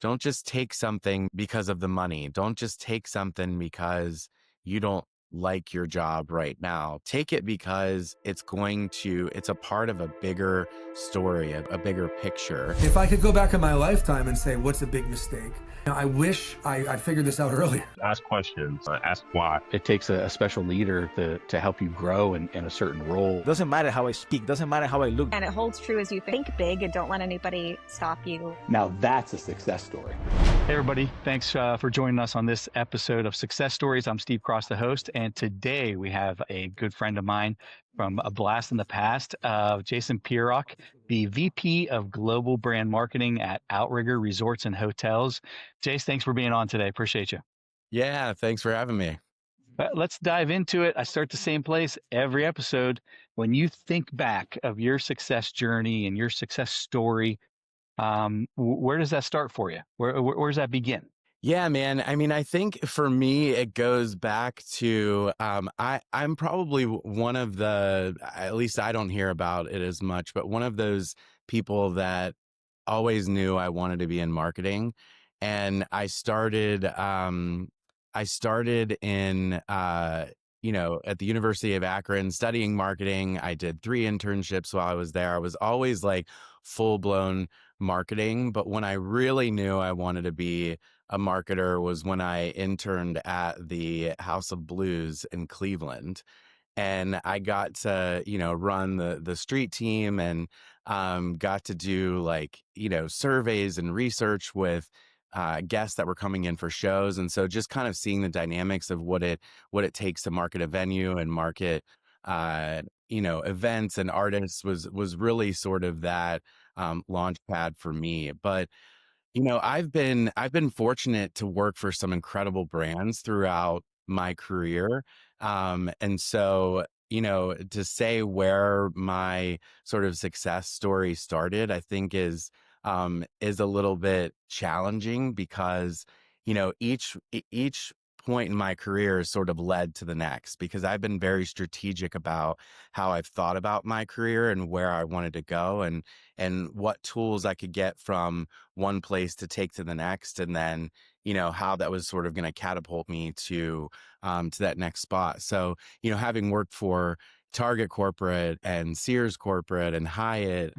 don't just take something because of the money. Don't just take something because you don't like your job right now. Take it because it's a part of a bigger story, a bigger picture. If I could go back in my lifetime and say, what's a big mistake? I wish I figured this out earlier. Ask questions, ask why. It takes a special leader to help you grow in a certain role. Doesn't matter how I speak, doesn't matter how I look. And it holds true as you think big and don't let anybody stop you. Now that's a success story. Hey everybody, thanks for joining us on this episode of Success Stories. I'm Steve Cross, the host, and today we have a good friend of mine from a blast in the past, Jason Pirock, the VP of Global Brand Marketing at OUTRIGGER Resorts and Hotels. Jace, thanks for being on today. Appreciate you. Yeah, thanks for having me. But let's dive into it. I start the same place every episode. When you think back of your success journey and your success story, where does that start for you? Where does that begin? Yeah, man. I mean, I think for me, it goes back to I'm probably one of the, at least I don't hear about it as much, but one of those people that always knew I wanted to be in marketing. And I started in at the University of Akron studying marketing. I did 3 internships while I was there. I was always like full blown marketing. But when I really knew I wanted to be a marketer was when I interned at the House of Blues in Cleveland. And I got to, run the street team and got to do surveys and research with guests that were coming in for shows. And so just kind of seeing the dynamics of what it takes to market a venue and market, events and artists was really sort of that launch pad for me. But I've been fortunate to work for some incredible brands throughout my career. And so, to say where my sort of success story started, I think is a little bit challenging because, each point in my career has sort of led to the next because I've been very strategic about how I've thought about my career and where I wanted to go and what tools I could get from one place to take to the next. And then, how that was sort of going to catapult me to that next spot. So, having worked for Target corporate and Sears corporate and Hyatt,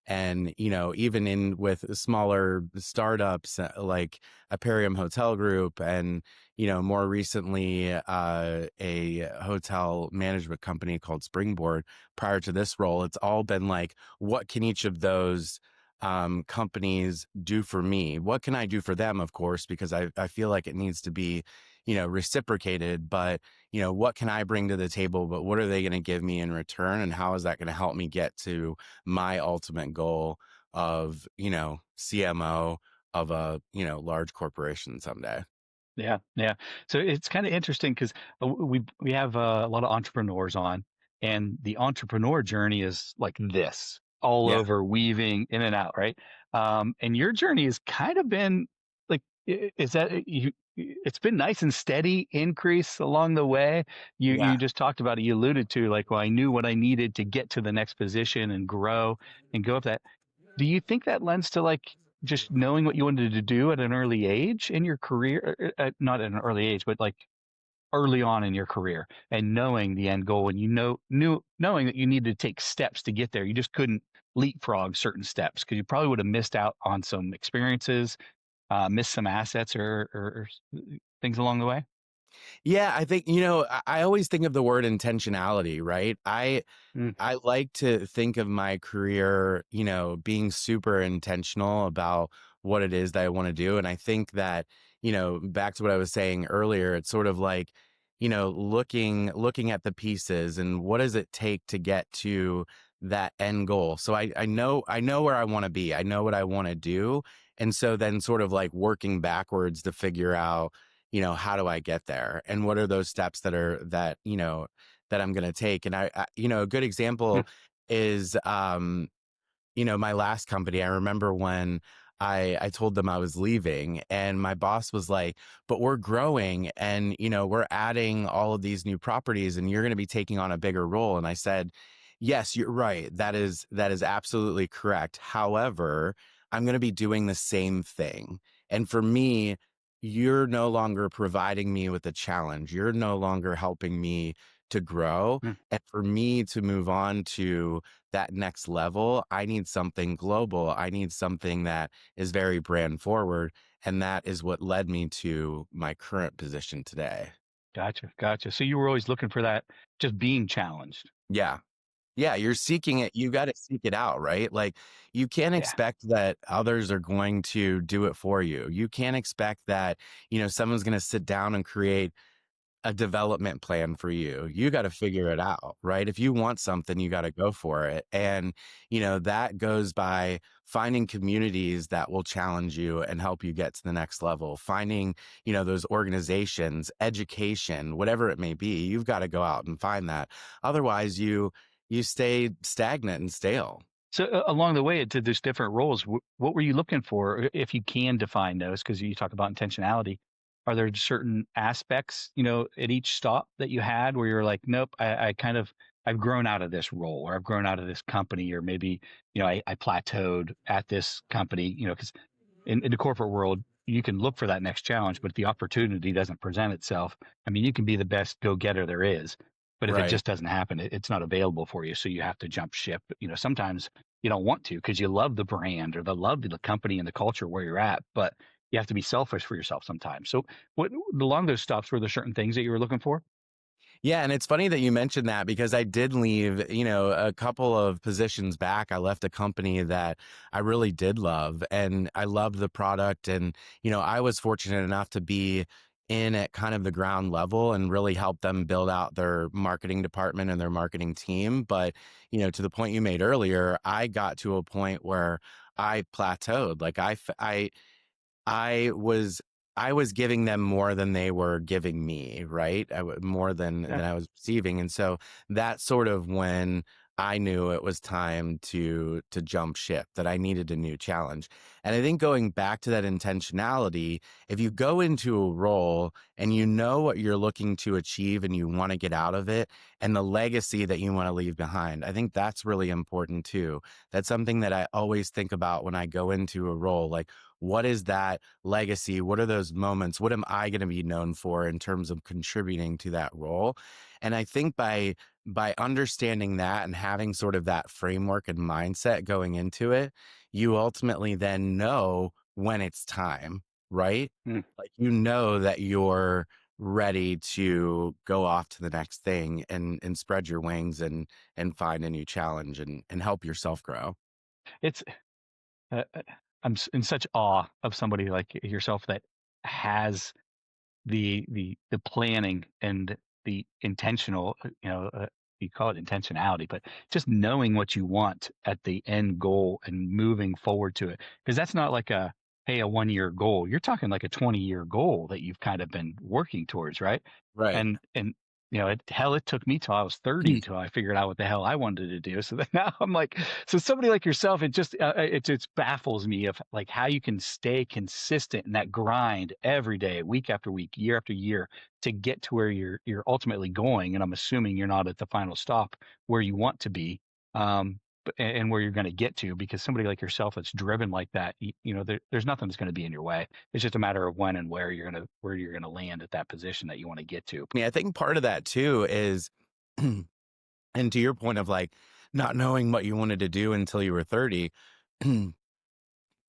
and, even with smaller startups like Imperium Hotel Group and, more recently, a hotel management company called Springboard prior to this role, it's all been like, what can each of those companies do for me? What can I do for them, of course, because I feel like it needs to be, reciprocated, but, what can I bring to the table, but what are they going to give me in return? And how is that going to help me get to my ultimate goal of, CMO of a, large corporation someday? Yeah, yeah. So it's kind of interesting because we have a lot of entrepreneurs on, and the entrepreneur journey is like this, all Yeah. over, weaving in and out, right? And your journey has kind of been like, is that you? It's been nice and steady increase along the way. You Yeah. just talked about it. You alluded to like, well, I knew what I needed to get to the next position and grow and go up that. Do you think that lends to like just knowing what you wanted to do at an early age in your career? Not at an early age, but like early on in your career and knowing the end goal and knowing that you needed to take steps to get there. You just couldn't leapfrog certain steps because you probably would have missed out on some experiences, missed some assets or things along the way. Yeah, I think, I always think of the word intentionality, right? Mm. I like to think of my career, being super intentional about what it is that I want to do. And I think that, back to what I was saying earlier, it's sort of like, looking at the pieces and what does it take to get to that end goal. So I know where I want to be. I know what I want to do. And so then sort of like working backwards to figure out, how do I get there? And what are those steps that I'm going to take? And a good example is, my last company. I remember when I told them I was leaving and my boss was like, but we're growing and, we're adding all of these new properties and you're going to be taking on a bigger role. And I said, yes, you're right. That is absolutely correct. However, I'm going to be doing the same thing. And for me, you're no longer providing me with a challenge. You're no longer helping me to grow. Mm. And for me to move on to that next level, I need something global. I need something that is very brand forward. And that is what led me to my current position today. Gotcha. So you were always looking for that, just being challenged. Yeah. Yeah, you're seeking it. You got to seek it out, right? Like you can't Yeah. expect that others are going to do it for you. You can't expect that, someone's going to sit down and create a development plan for you. You got to figure it out, right? If you want something, you got to go for it. And, that goes by finding communities that will challenge you and help you get to the next level. Finding, those organizations, education, whatever it may be, you've got to go out and find that. Otherwise, you stay stagnant and stale. So along the way, to these different roles, what were you looking for, if you can define those? Because you talk about intentionality. Are there certain aspects, at each stop that you had where you're like, nope, I've grown out of this role, or I've grown out of this company, or maybe, I plateaued at this company, because in the corporate world, you can look for that next challenge, but if the opportunity doesn't present itself, I mean, you can be the best go-getter there is, but if it Right. just doesn't happen, it's not available for you. So you have to jump ship. Sometimes you don't want to because you love the brand or love the company and the culture where you're at, but you have to be selfish for yourself sometimes. So what along those stops, were there certain things that you were looking for? Yeah, and it's funny that you mentioned that because I did leave, a couple of positions back. I left a company that I really did love and I loved the product. And, I was fortunate enough to be in at kind of the ground level and really help them build out their marketing department and their marketing team. But, to the point you made earlier, I got to a point where I plateaued. Like I was I was giving them more than they were giving me, right? More than Yeah. I was receiving, and so that's sort of when I knew it was time to jump ship, that I needed a new challenge. And I think going back to that intentionality, if you go into a role and you know what you're looking to achieve and you want to get out of it and the legacy that you want to leave behind, I think that's really important too. That's something that I always think about when I go into a role. Like, what is that legacy? What are those moments? What am I going to be known for in terms of contributing to that role? And I think by understanding that and having sort of that framework and mindset going into it, you ultimately then know when it's time, right? Mm. Like you know that you're ready to go off to the next thing and spread your wings and find a new challenge and help yourself grow. It's I'm in such awe of somebody like yourself that has the planning and the intentional, you call it intentionality, but just knowing what you want at the end goal and moving forward to it. Because that's not like a 1 year goal. You're talking like a 20-year goal that you've kind of been working towards, right? Right. And it took me till I was 30 till I figured out what the hell I wanted to do. So then now I'm like, so somebody like yourself, it just baffles me of like how you can stay consistent in that grind every day, week after week, year after year, to get to where you're ultimately going. And I'm assuming you're not at the final stop where you want to be, and where you're going to get to, because somebody like yourself that's driven like that, there's nothing that's going to be in your way. It's just a matter of when and where you're gonna land at that position that you want to get to. I mean, I think part of that too is, and to your point of like not knowing what you wanted to do until you were 30,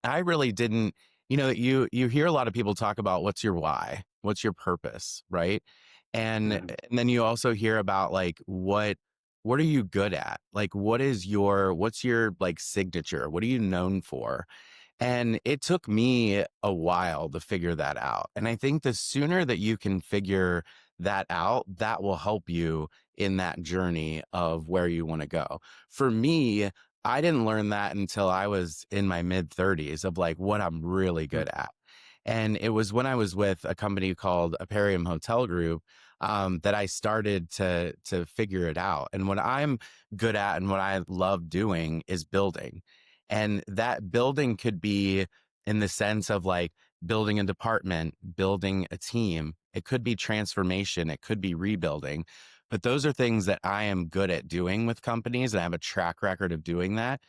I really didn't, you hear a lot of people talk about what's your why, what's your purpose, right? Mhm. And then you also hear about like what are you good at? Like what's your like signature? What are you known for? And it took me a while to figure that out. And I think the sooner that you can figure that out, that will help you in that journey of where you want to go. For me, I didn't learn that until I was in my mid 30s of like what I'm really Mm. good at. And it was when I was with a company called Aperium Hotel Group, that I started to figure it out. And what I'm good at and what I love doing is building. And that building could be in the sense of like building a department, building a team. It could be transformation. It could be rebuilding. But those are things that I am good at doing with companies, and I have a track record of doing that.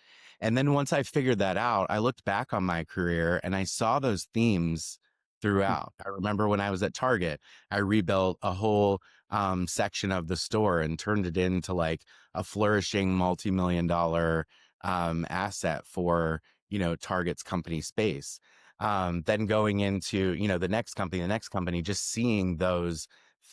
And then once I figured that out, I looked back on my career and I saw those themes throughout. I remember when I was at Target, I rebuilt a whole section of the store and turned it into like a flourishing multi-million dollar asset for, Target's company space. Then going into, the next company, just seeing those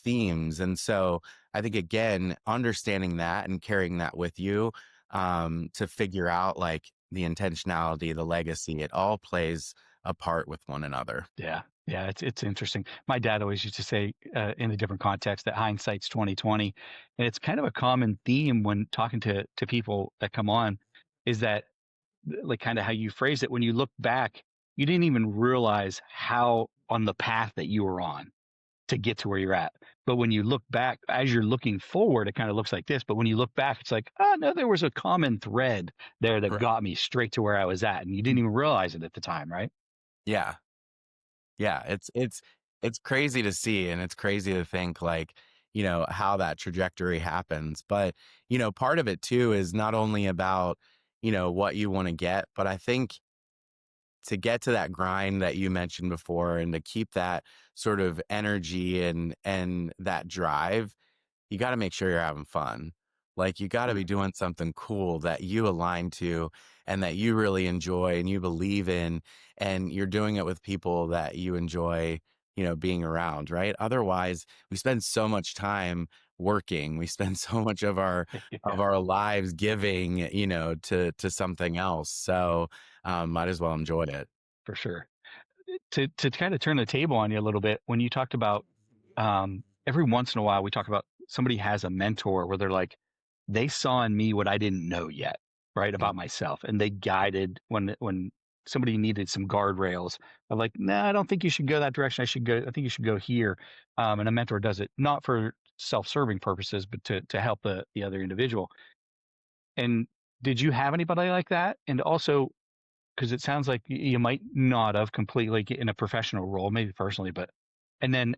themes. And so I think, again, understanding that and carrying that with you to figure out like the intentionality, the legacy, it all plays a part with one another. Yeah. Yeah. It's interesting. My dad always used to say in a different context that hindsight's 2020. And it's kind of a common theme when talking to people that come on is that like kind of how you phrase it, when you look back, you didn't even realize how on the path that you were on to get to where you're at. But when you look back, as you're looking forward, it kind of looks like this. But when you look back, it's like, oh no, there was a common thread there that Right. got me straight to where I was at. And you didn't even realize it at the time, right? Yeah. Yeah. It's crazy to see, and it's crazy to think like, how that trajectory happens. But, part of it too is not only about, what you want to get, but I think to get to that grind that you mentioned before and to keep that sort of energy and that drive, you got to make sure you're having fun. Like you got to be doing something cool that you align to and that you really enjoy and you believe in, and you're doing it with people that you enjoy, being around, right? Otherwise, we spend so much time working. We spend so much of our Yeah, lives giving, to something else. So might as well enjoy it. for sure. To kind of turn the table on you a little bit, when you talked about every once in a while we talk about somebody has a mentor where they're like, they saw in me what I didn't know yet, right, Mm. about myself, and they guided when somebody needed some guardrails. I'm like, nah, I don't think you should go that direction. I think you should go here. And a mentor does it not for self-serving purposes, but to help the other individual. And did you have anybody like that? And also, because it sounds like you might not have completely in a professional role, maybe personally, but and then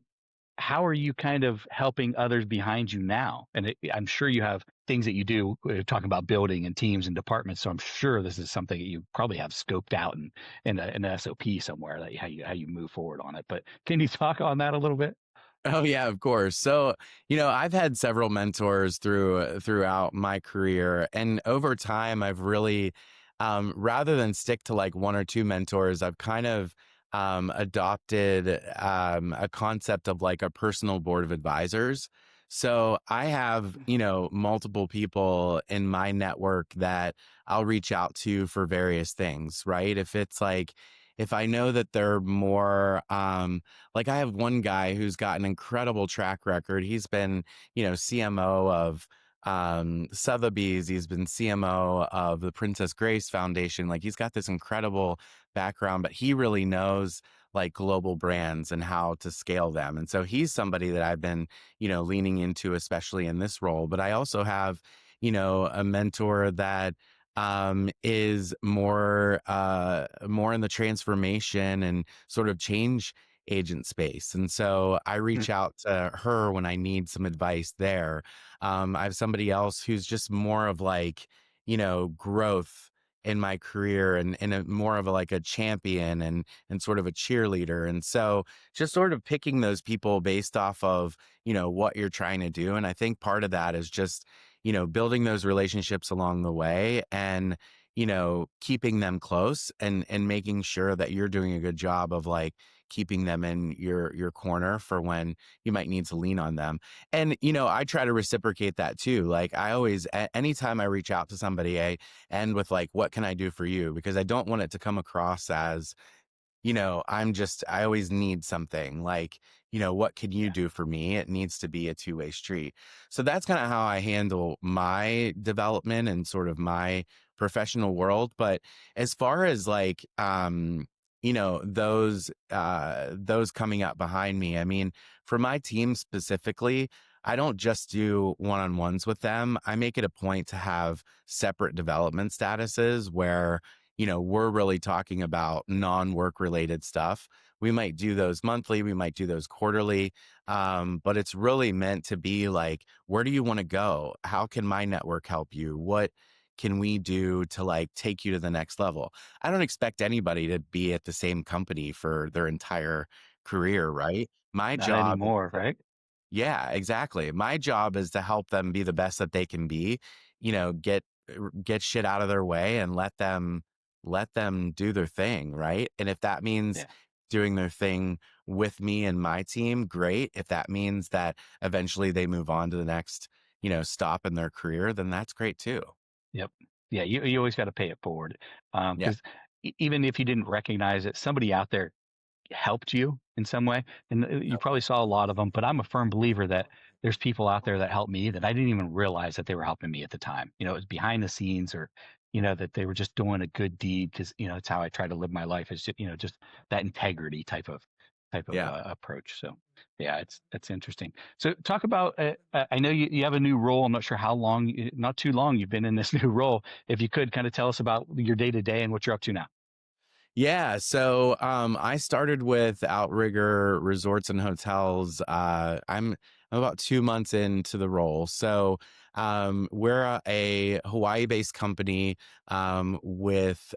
how are you kind of helping others behind you now? And I'm sure you have things that you do. We're talking about building and teams and departments, so I'm sure this is something that you probably have scoped out and in an SOP somewhere that how you move forward on it. But can you talk on that a little bit? Oh yeah, of course. So, I've had several mentors throughout my career, and over time I've really rather than stick to like one or two mentors, I've kind of adopted a concept of like a personal board of advisors. So I have, multiple people in my network that I'll reach out to for various things, right? If it's like, if I know that they're more, like I have one guy who's got an incredible track record. He's been, CMO of Sotheby's. He's been CMO of the Princess Grace Foundation. Like he's got this incredible background, but he really knows like global brands and how to scale them. And so he's somebody that I've been, leaning into, especially in this role. But I also have, a mentor that is more in the transformation and sort of change agent space. And so I reach out to her when I need some advice there. I have somebody else who's just more of like, growth in my career and more of a, like a champion and sort of a cheerleader. And so just sort of picking those people based off of, what you're trying to do. And I think part of that is just, building those relationships along the way and, keeping them close and making sure that you're doing a good job of like keeping them in your corner for when you might need to lean on them. And, I try to reciprocate that too. Like I always, anytime I reach out to somebody, I end with like, what can I do for you? Because I don't want it to come across as, I always need something like, what can you Yeah. do for me? It needs to be a two-way street. So that's kind of how I handle my development and sort of my professional world. But as far as like, those coming up behind me, I mean, for my team specifically, I don't just do one-on-ones with them. I make it a point to have separate development statuses where, we're really talking about non-work related stuff. We might do those monthly, we might do those quarterly, but it's really meant to be like, where do you want to go? How can my network help you? What can we do to like take you to the next level? I don't expect anybody to be at the same company for their entire career, right? My Not job, anymore, right? yeah, exactly. My job is to help them be the best that they can be, get shit out of their way and let them do their thing, right? And if that means Yeah. doing their thing with me and my team, great. If that means that eventually they move on to the next, stop in their career, then that's great too. Yep. Yeah. You always got to pay it forward. Yeah. Because even if you didn't recognize it, somebody out there helped you in some way. And you probably saw a lot of them, but I'm a firm believer that there's people out there that helped me that I didn't even realize that they were helping me at the time. It was behind the scenes, or, that they were just doing a good deed, because, it's how I try to live my life, is just, just that integrity type of Yeah. approach. So yeah, that's interesting. So talk about, I know you have a new role. I'm not sure how long, not too long you've been in this new role. If you could kind of tell us about your day to day and what you're up to now. Yeah, so I started with Outrigger Resorts and Hotels. I'm about 2 months into the role. So we're a Hawaii-based company with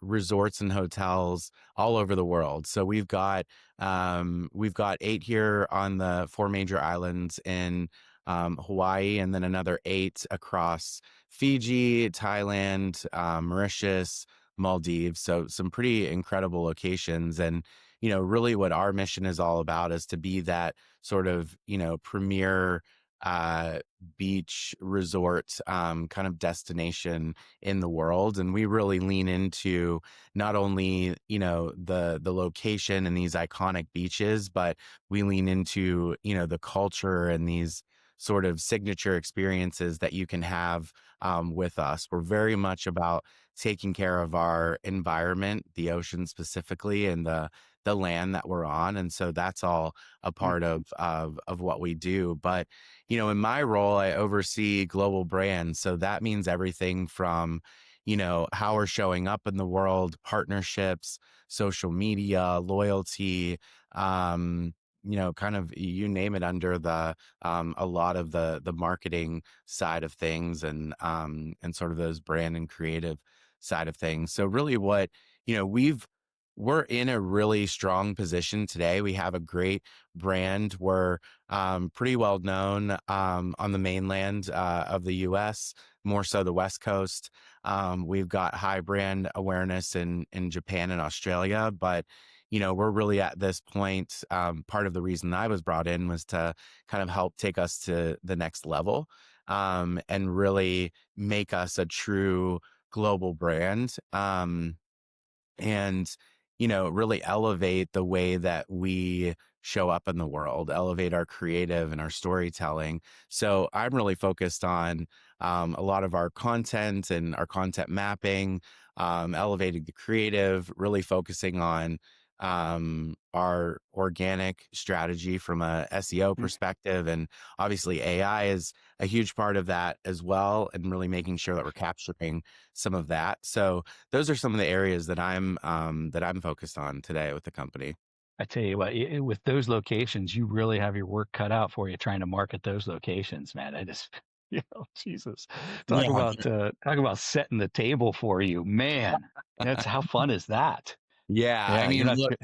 resorts and hotels all over the world. So we've got 8 here on the 4 major islands in Hawaii, and then another 8 across Fiji, Thailand, Mauritius, Maldives. So some pretty incredible locations. And, really what our mission is all about is to be that sort of, premier uh, beach resort kind of destination in the world. And we really lean into not only, the location and these iconic beaches, but we lean into, the culture and these sort of signature experiences that you can have with us. We're very much about taking care of our environment, the ocean specifically, and the land that we're on. And so that's all a Mm. part of what we do. But, in my role, I oversee global brands. So that means everything from, how we're showing up in the world, partnerships, social media, loyalty, kind of you name it under the a lot of the marketing side of things and sort of those brand and creative side of things. So really what, we're in a really strong position today. We have a great brand. We're pretty well known on the mainland of the US, more so the West Coast. We've got high brand awareness in Japan and Australia, but we're really at this point. Part of the reason I was brought in was to kind of help take us to the next level and really make us a true global brand. And really elevate the way that we show up in the world, elevate our creative and our storytelling. So I'm really focused on a lot of our content and our content mapping, elevating the creative, really focusing on our organic strategy from a SEO Mm. perspective. And obviously AI is a huge part of that as well, and really making sure that we're capturing some of that. So those are some of the areas that I'm focused on today with the company. I tell you what, with those locations, you really have your work cut out for you trying to market those locations, man. I just, Jesus, Yeah. talk about setting the table for you, man. That's how fun is that? Yeah, I Yeah, you're mean, not. look,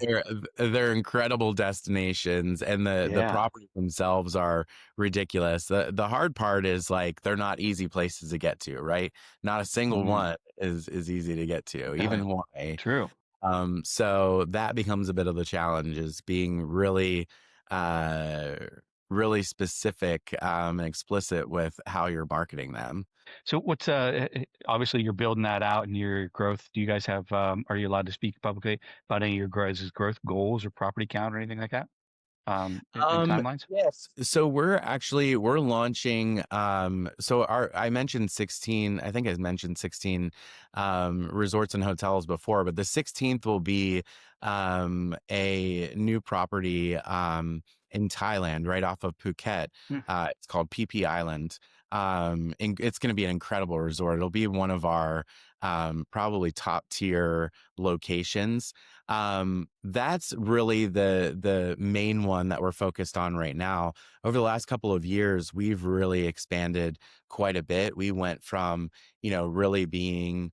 they're incredible destinations, and the Yeah. properties themselves are ridiculous. The hard part is like they're not easy places to get to, right? Not a single Hmm. one is easy to get to, even Hawaii. True. So that becomes a bit of the challenge, is being really, uh, really specific and explicit with how you're marketing them. So what's obviously you're building that out and your growth. Do you guys have are you allowed to speak publicly about any of your growth goals or property count or anything like that? In timelines? Yes. So we're launching so our I mentioned 16, I think I mentioned 16 resorts and hotels before, but the 16th will be a new property in Thailand right off of Phuket. Hmm. It's called PP Island. and it's going to be an incredible resort. It'll be one of our probably top tier locations. That's really the main one that we're focused on right now. Over the last couple of years, we've really expanded quite a bit. We went from, really being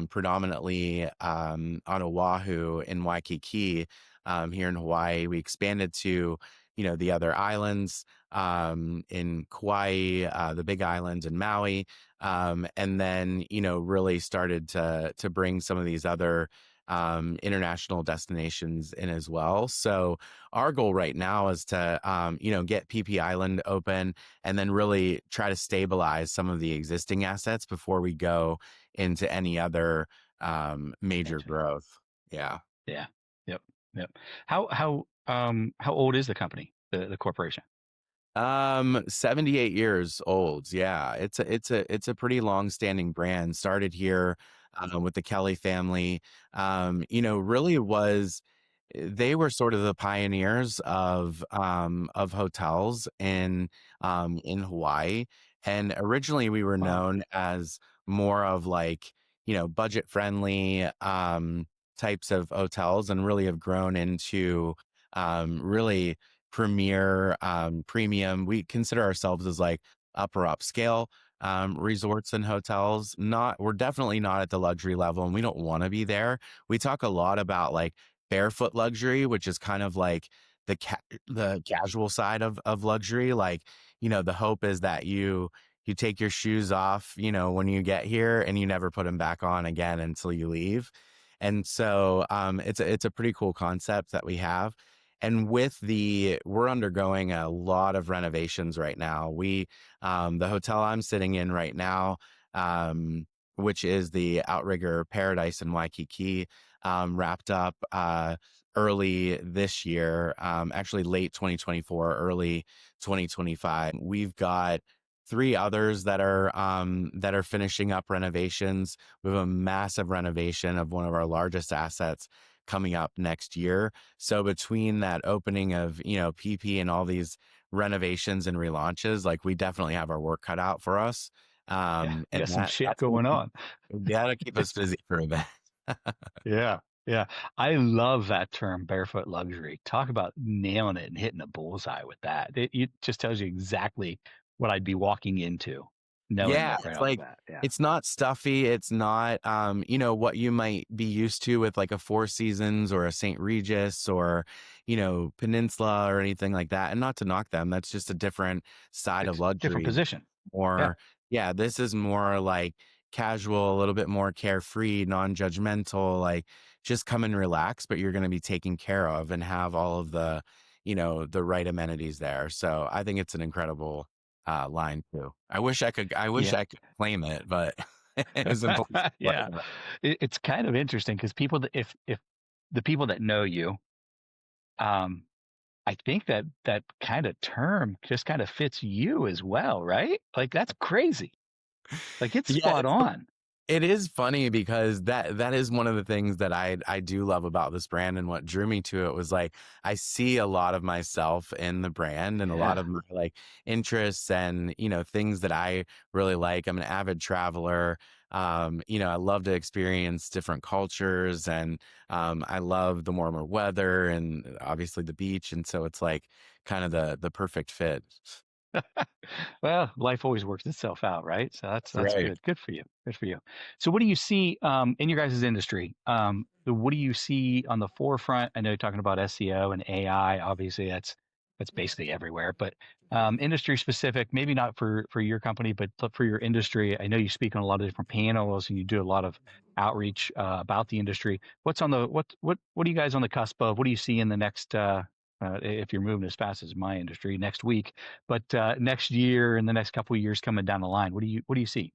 predominantly on Oahu in Waikiki here in Hawaii. We expanded to, the other islands in Kauai, the Big Islands in Maui, and then, really started to bring some of these other international destinations in as well. So our goal right now is to, get PP Island open and then really try to stabilize some of the existing assets before we go into any other major growth. Yeah. Yeah. Yep. Yep. How old is the company, the corporation? 78 years old. Yeah. It's a pretty long-standing brand. Started here with the Kelly family. Really was they were sort of the pioneers of hotels in Hawaii. And originally we were Wow. known as more of like, budget friendly types of hotels, and really have grown into really premier premium. We consider ourselves as like upper upscale resorts and hotels. We're definitely not at the luxury level, and we don't want to be there. We talk a lot about like barefoot luxury, which is kind of like the casual side of luxury. Like, the hope is that you take your shoes off, when you get here, and you never put them back on again until you leave. And so it's a pretty cool concept that we have. And we're undergoing a lot of renovations right now. The hotel I'm sitting in right now, which is the Outrigger Paradise in Waikiki, wrapped up early this year, actually late 2024, early 2025. We've got three others that are finishing up renovations. We have a massive renovation of one of our largest assets coming up next year. So between that opening of, PP and all these renovations and relaunches, like we definitely have our work cut out for us. Yeah. And Got some shit that's gonna going keep, on. that'll keep us busy for a bit. Yeah. Yeah. I love that term, barefoot luxury. Talk about nailing it and hitting a bullseye with that. It just tells you exactly what I'd be walking into, knowing Yeah, that right it's off the like bat. Yeah. it's not stuffy. It's not what you might be used to with like a Four Seasons or a St. Regis or, Peninsula or anything like that. And not to knock them, that's just a different side of It's different luxury. position. Yeah. Or yeah, this is more like casual, a little bit more carefree, non-judgmental, like just come and relax, but you're going to be taken care of and have all of the right amenities there. So I think it's an incredible line too. I wish Yeah. I could claim it, but it was important. Yeah. It's kind of interesting because people that if the people that know you, um, I think that kind of term just kind of fits you as well, right? Like that's crazy. Like it's Yeah, spot on. it is funny because that is one of the things that I do love about this brand, and what drew me to it was like I see a lot of myself in the brand and a lot Yeah. of my like interests and things that I really like. I'm an avid traveler. I love to experience different cultures, and I love the warmer weather and obviously the beach, and so it's like kind of the perfect fit. Well, life always works itself out, right? So that's Right. good. Good for you. Good for you. So what do you see in your guys' industry? What do you see on the forefront? I know you're talking about SEO and AI. Obviously, that's basically everywhere. But industry specific, maybe not for your company, but for your industry. I know you speak on a lot of different panels and you do a lot of outreach about the industry. What's on the what are you guys on the cusp of? What do you see in the next if you're moving as fast as my industry next week, but next year and the next couple of years coming down the line, what do you see?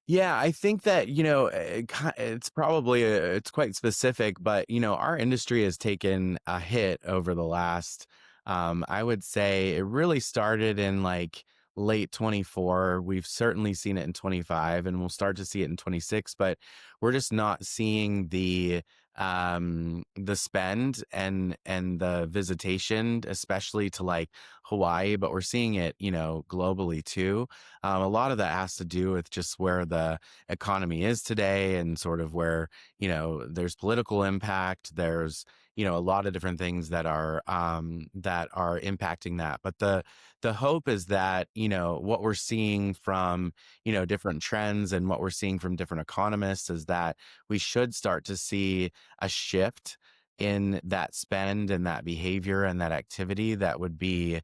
Yeah, I think that, it's probably it's quite specific, but our industry has taken a hit over the last I would say it really started in like late 24. We've certainly seen it in 25, and we'll start to see it in 26, but we're just not seeing the spend and the visitation, especially to like Hawaii, but we're seeing it, globally too. A lot of that has to do with just where the economy is today and sort of where, there's political impact. There's, a lot of different things that are impacting that. But the hope is that, what we're seeing from, different trends and what we're seeing from different economists is that we should start to see a shift in that spend and that behavior and that activity that would be,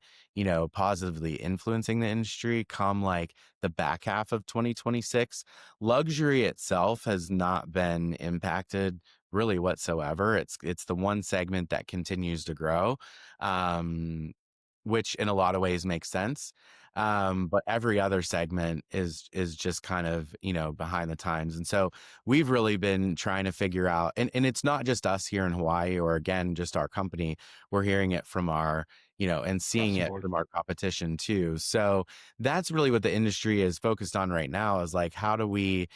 positively influencing the industry come like the back half of 2026. Luxury itself has not been impacted really whatsoever. It's the one segment that continues to grow, which in a lot of ways makes sense. But every other segment is just kind of, behind the times. And so we've really been trying to figure out, and it's not just us here in Hawaii or again, just our company. We're hearing it from our, and Across seeing the it board. from our competition too. So that's really what the industry is focused on right now is like, how do we,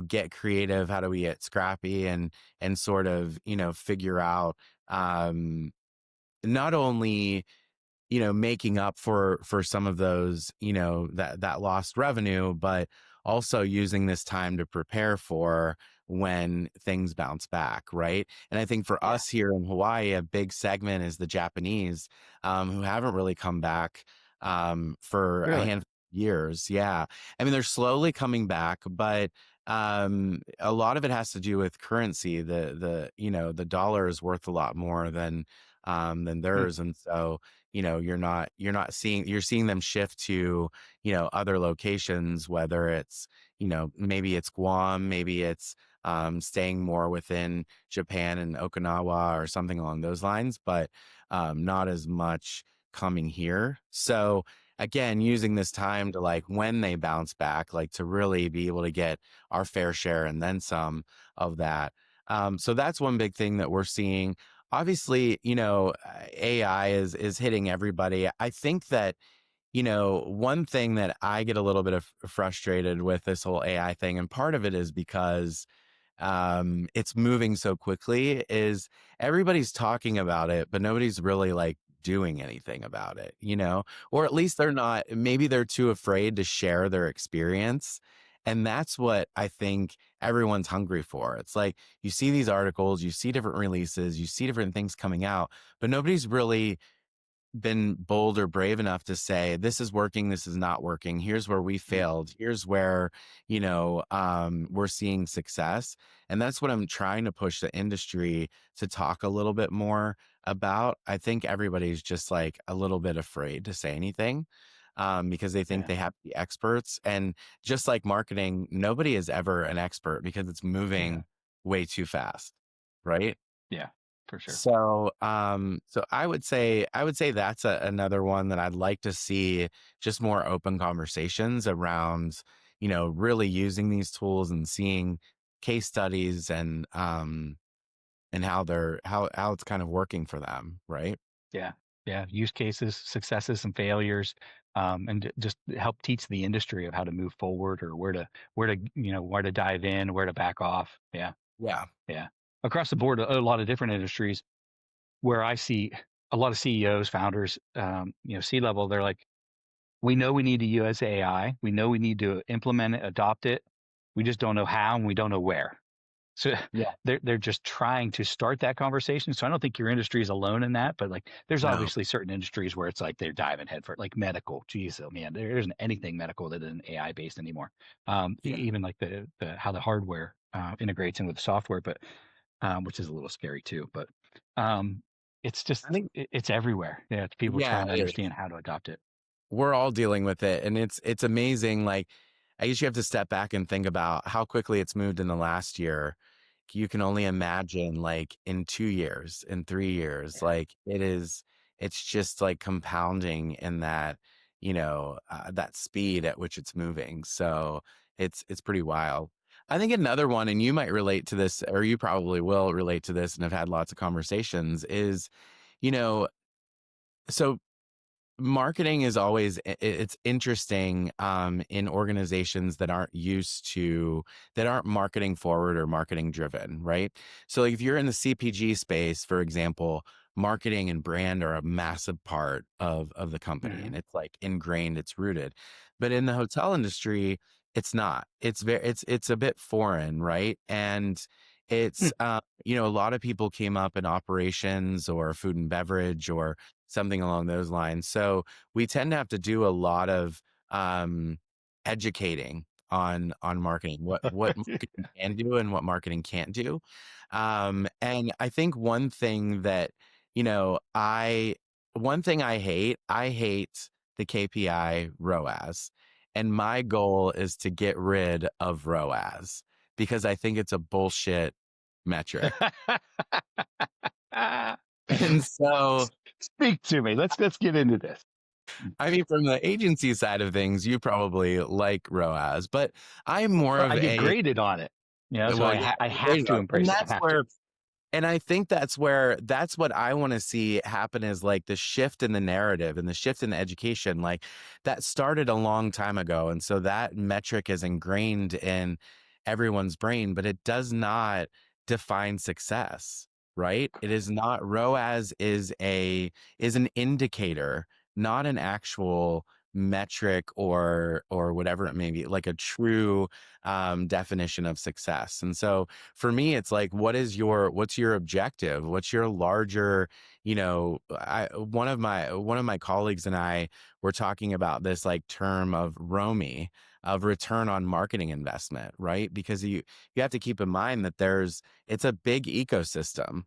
get creative? How do we get scrappy and sort of, figure out, not only making up for some of those, that lost revenue, but also using this time to prepare for when things bounce back, right? And I think for Yeah. us here in Hawaii, a big segment is the Japanese, who haven't really come back for a Really? handful of years. Yeah. I mean, they're slowly coming back, but a lot of it has to do with currency. The dollar is worth a lot more than Hmm. theirs. And so you're seeing them shift to, other locations, whether it's, maybe it's Guam, maybe it's staying more within Japan and Okinawa or something along those lines, but not as much coming here. So again, using this time to like when they bounce back, like to really be able to get our fair share and then some of that. So that's one big thing that we're seeing. Obviously, AI is hitting everybody. I think that, one thing that I get a little bit of frustrated with this whole AI thing, and part of it is because it's moving so quickly, is everybody's talking about it, but nobody's really like doing anything about it, or at least they're not, maybe they're too afraid to share their experience. And that's what I think everyone's hungry for. It's like you see these articles, you see different releases, you see different things coming out, but nobody's really been bold or brave enough to say, this is working, this is not working. Here's where we Mm. failed. Here's where, we're seeing success. And that's what I'm trying to push the industry to talk a little bit more about. I think everybody's just like a little bit afraid to say anything. Because they think Yeah. they have to be experts. And just like marketing, nobody is ever an expert because it's Yeah. moving way too fast. Right. Yeah. For sure. So I would say that's another one that I'd like to see just more open conversations around, really using these tools and seeing case studies and how it's kind of working for them, right? Yeah. Yeah. Use cases, successes and failures, and just help teach the industry of how to move forward or where to dive in, where to back off. Yeah. Yeah. Yeah. Across the board, a lot of different industries where I see a lot of CEOs, founders, C-level, they're like, we know we need to use AI. We know we need to implement it, adopt it. We just don't know how and we don't know where. So Yeah. they're just trying to start that conversation. So I don't think your industry is alone in that, but like there's No. obviously certain industries where it's like they're diving head for it, like medical. Geez, oh man, there isn't anything medical that isn't AI based anymore. Yeah. Even like the how the hardware integrates in with the software, but which is a little scary too. But um, it's just I think, it's everywhere. Yeah, it's people yeah, trying to it is. understand how to adopt it. We're all dealing with it, and it's amazing. Like, I guess you have to step back and think about how quickly it's moved in the last year. You can only imagine like in 2 years, in 3 years, Yeah, like it's just like compounding in that, that speed at which it's moving. So it's pretty wild. I think another one, and you might relate to this, or you probably will relate to this and have had lots of conversations, is, you know, so marketing is always it's interesting in organizations that aren't marketing forward or marketing driven, right? So like if you're in the CPG space, for example, marketing and brand are a massive part of the company, and it's like ingrained, it's rooted. But in the hotel industry, it's not. It's a bit foreign, right? And it's a lot of people came up in operations or food and beverage or something along those lines. So we tend to have to do a lot of educating on marketing, what marketing can do and what marketing can't do. And I think one thing that, I hate the KPI ROAS. And my goal is to get rid of ROAS because I think it's a bullshit metric. And so Speak to me. Let's get into this. I mean, from the agency side of things, you probably like ROAS, but I'm more Well, of I get a graded on it. So well, I have to and embrace it. I that's have to. where, and I think that's what I want to see happen is like the shift in the narrative and the shift in the education. Like that started a long time ago, and so that metric is ingrained in everyone's brain, but it does not define success, right? It is not. ROAS is an indicator, not an actual metric or whatever it may be, like a true definition of success. And so for me, it's like, what's your objective? What's your larger, one of my colleagues and I were talking about this like term of ROMI, of return on marketing investment, right? Because you have to keep in mind that it's a big ecosystem.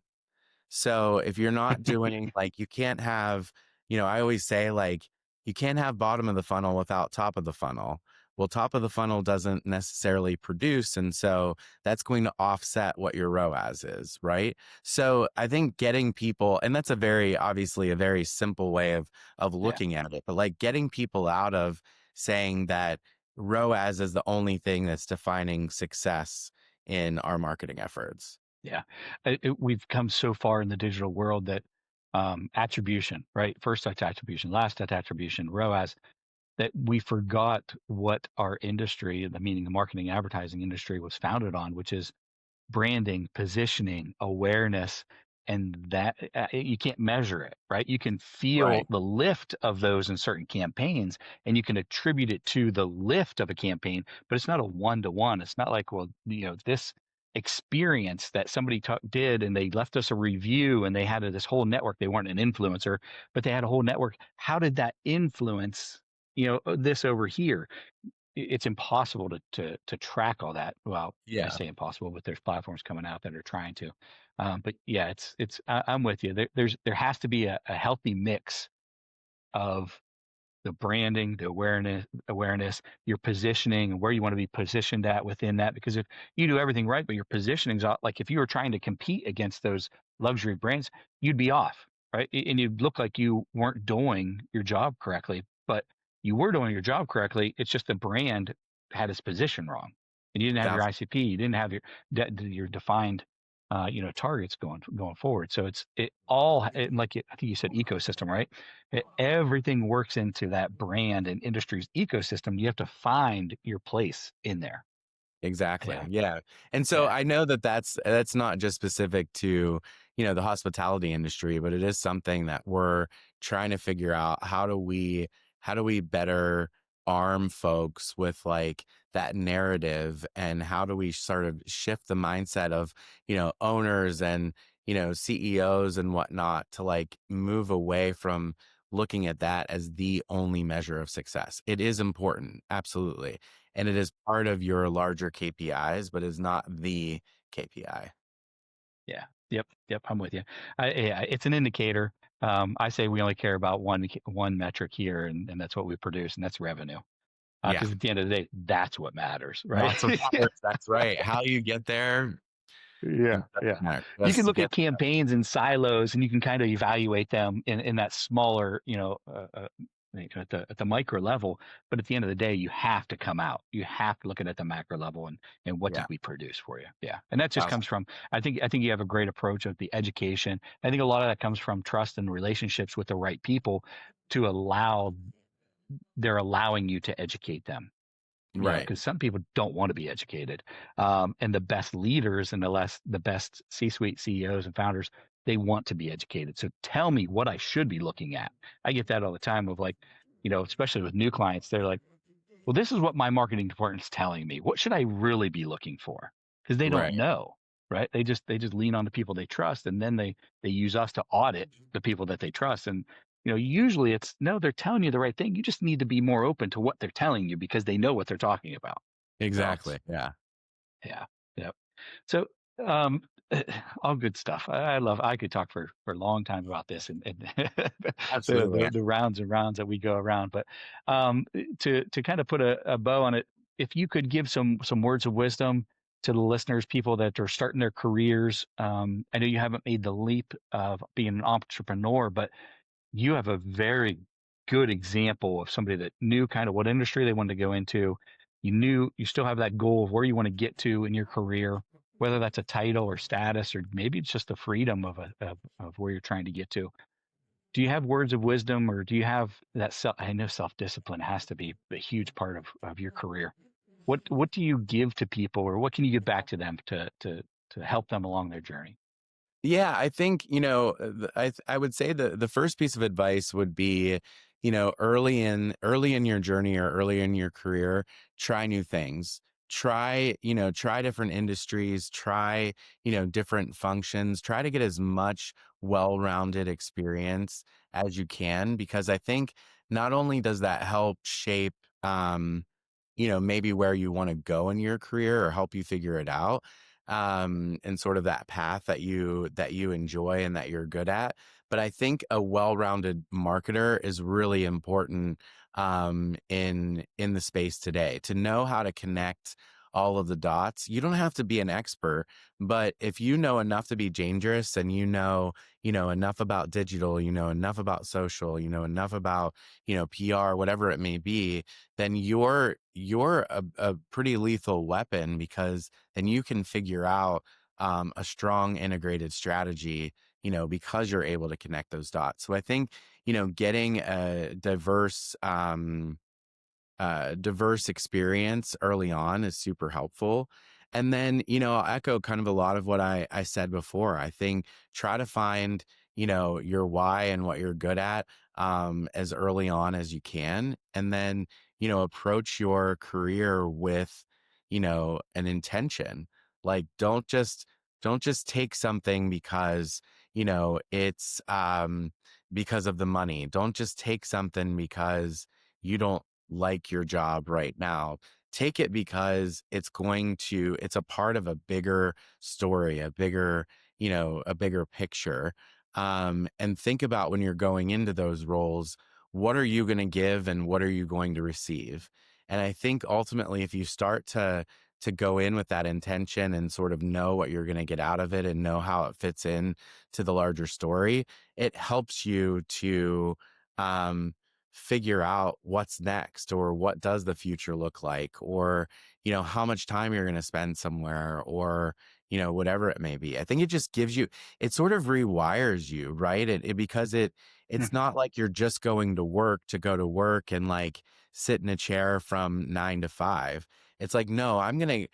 So if you're not doing like, you can't have, I always say like, you can't have bottom of the funnel without top of the funnel. Well, top of the funnel doesn't necessarily produce. And so that's going to offset what your ROAS is, right? So I think getting people, and that's obviously a very simple way of looking at it, but like getting people out of saying that ROAS is the only thing that's defining success in our marketing efforts. Yeah. We've come so far in the digital world that attribution, right? First touch attribution, last touch attribution, ROAS, that we forgot what our industry, meaning the marketing advertising industry, was founded on, which is branding, positioning, awareness, and that you can't measure it, right? You can feel Right. the lift of those in certain campaigns, and you can attribute it to the lift of a campaign, but it's not a one-to-one. It's not like, well, this experience that somebody did and they left us a review and they had this whole network. They weren't an influencer, but they had a whole network. How did that influence, this over here? It's impossible to track all that. Well, I Yeah. say impossible, but there's platforms coming out that are trying to. But yeah, I'm with you. There has to be a healthy mix of the branding, the awareness, your positioning, and where you want to be positioned at within that. Because if you do everything right, but your positioning's off, like if you were trying to compete against those luxury brands, you'd be off, right? And you'd look like you weren't doing your job correctly, but you were doing your job correctly. It's just the brand had its position wrong, and you didn't have your That's ICP, you didn't have your defined targets going forward. So like I think you said ecosystem, right? Everything works into that brand and industry's ecosystem. You have to find your place in there. Exactly. Yeah. Yeah. And so Yeah. I know that that's not just specific to, the hospitality industry, but it is something that we're trying to figure out how do we better arm folks with like that narrative, and how do we sort of shift the mindset of, owners and, CEOs and whatnot to like move away from looking at that as the only measure of success. It is important, absolutely. And it is part of your larger KPIs, but is not the KPI. Yeah. Yep. I'm with you. Yeah, it's an indicator. I say we only care about one metric here, and that's what we produce, and that's revenue. Yeah. Because at the end of the day, that's what matters, right? That's what matters. That's right. How you get there, it Yeah. doesn't matter. You can Just look get at campaigns in silos, and you can kind of evaluate them in that smaller, at the micro level, but at the end of the day, you have to come out. You have to look at the macro level and what did Yeah. we produce for you? Yeah, and that just Awesome. comes from I think you have a great approach of the education. I think a lot of that comes from trust and relationships with the right people to they're allowing you to educate them. Right. Because some people don't want to be educated, and the best leaders and the best C-suite CEOs and founders, they want to be educated. So tell me what I should be looking at. I get that all the time of like, especially with new clients, they're like, well, this is what my marketing department's telling me. What should I really be looking for? Because they don't Right. know, right? They just lean on the people they trust, and then they use us to audit the people that they trust. And usually it's no, they're telling you the right thing. You just need to be more open to what they're telling you because they know what they're talking about. So Exactly. Yeah. yeah, yeah. So, um, all good stuff. I could talk for a long time about this and the, Absolutely. the the rounds and rounds that we go around. But to kind of put a bow on it, if you could give some words of wisdom to the listeners, people that are starting their careers. I know you haven't made the leap of being an entrepreneur, but you have a very good example of somebody that knew kind of what industry they wanted to go into. You still have that goal of where you want to get to in your career, whether that's a title or status, or maybe it's just the freedom of where you're trying to get to. Do you have words of wisdom, or do you have that I know self-discipline has to be a huge part of your career. What do you give to people, or what can you give back to them to help them along their journey? Yeah, I think, I would say the first piece of advice would be, early in your journey or early in your career, try new things. Try different industries, try, different functions, try to get as much well-rounded experience as you can, because I think not only does that help shape, maybe where you want to go in your career or help you figure it out, and sort of that path that you enjoy and that you're good at. But I think a well-rounded marketer is really important, in the space today, to know how to connect all of the dots. You don't have to be an expert, but if you know enough to be dangerous, and enough about digital, enough about social, enough about, PR, whatever it may be, then you're a pretty lethal weapon, because then you can figure out, a strong integrated strategy, because you're able to connect those dots. So I think, getting a diverse experience early on is super helpful. And then, I'll echo kind of a lot of what I said before. I think try to find, your why and what you're good at, as early on as you can. And then, approach your career with, an intention. Like, don't just take something because, it's, because of the money. Don't just take something because you don't like your job right now. Take it because it's a part of a bigger story, a bigger picture. And think about, when you're going into those roles, what are you going to give and what are you going to receive? And I think ultimately, if you start to go in with that intention and sort of know what you're going to get out of it and know how it fits in to the larger story, it helps you to, um, figure out what's next, or what does the future look like, or how much time you're going to spend somewhere, or whatever it may be. I think it just it sort of rewires you, right? Because Hmm. it's not like you're just going to go to work and like sit in a chair from 9 to 5. It's like, no, I'm gonna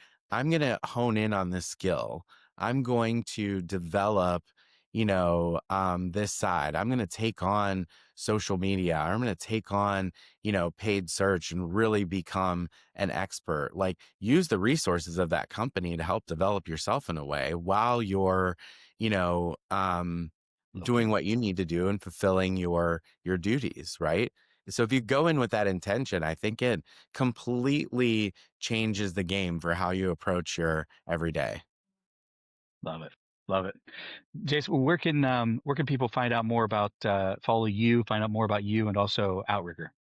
hone in on this skill. I'm going to develop, this side. I'm going to take on social media. I'm going to take on, paid search, and really become an expert. Like, use the resources of that company to help develop yourself in a way, while you're, you know, um, Love it. doing what you need to do and fulfilling your duties, right? So if you go in with that intention, I think it completely changes the game for how you approach your everyday. Love it. Love it. Jason, where can people find out more about follow you, find out more about you, and also Outrigger?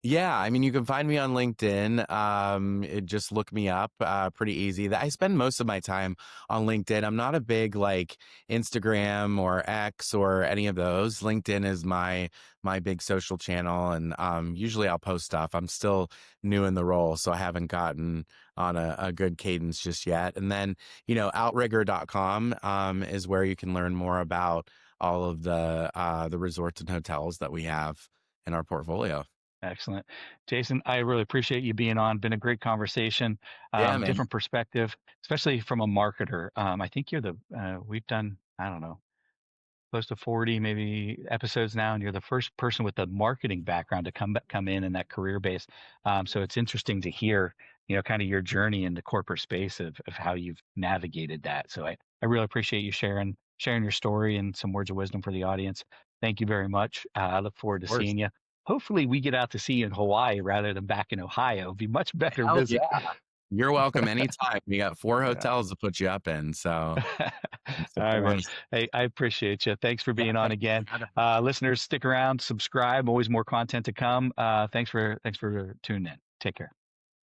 Yeah, I mean, you can find me on LinkedIn. Just look me up. Pretty easy. I spend most of my time on LinkedIn. I'm not a big like Instagram or X or any of those. LinkedIn is my big social channel, and usually I'll post stuff. I'm still new in the role, so I haven't gotten on a good cadence just yet. And then, outrigger.com is where you can learn more about all of the resorts and hotels that we have in our portfolio. Excellent. Jason, I really appreciate you being on. Been a great conversation, Yeah, man. different perspective, especially from a marketer. I think we've done, I don't know, close to 40 maybe episodes now, and you're the first person with a marketing background to come in that career base. So it's interesting to hear, kind of your journey in the corporate space of how you've navigated that. So I really appreciate you sharing your story and some words of wisdom for the audience. Thank you very much. I look forward to Of course. seeing you. Hopefully we get out to see you in Hawaii rather than back in Ohio. It'd be much better Hell visit. yeah. You're welcome anytime. We got 4 Yeah. hotels to put you up in, so All right, man. Hey, I appreciate you. Thanks for being on again. Listeners, stick around, subscribe. Always more content to come. Thanks for tuning in. Take care.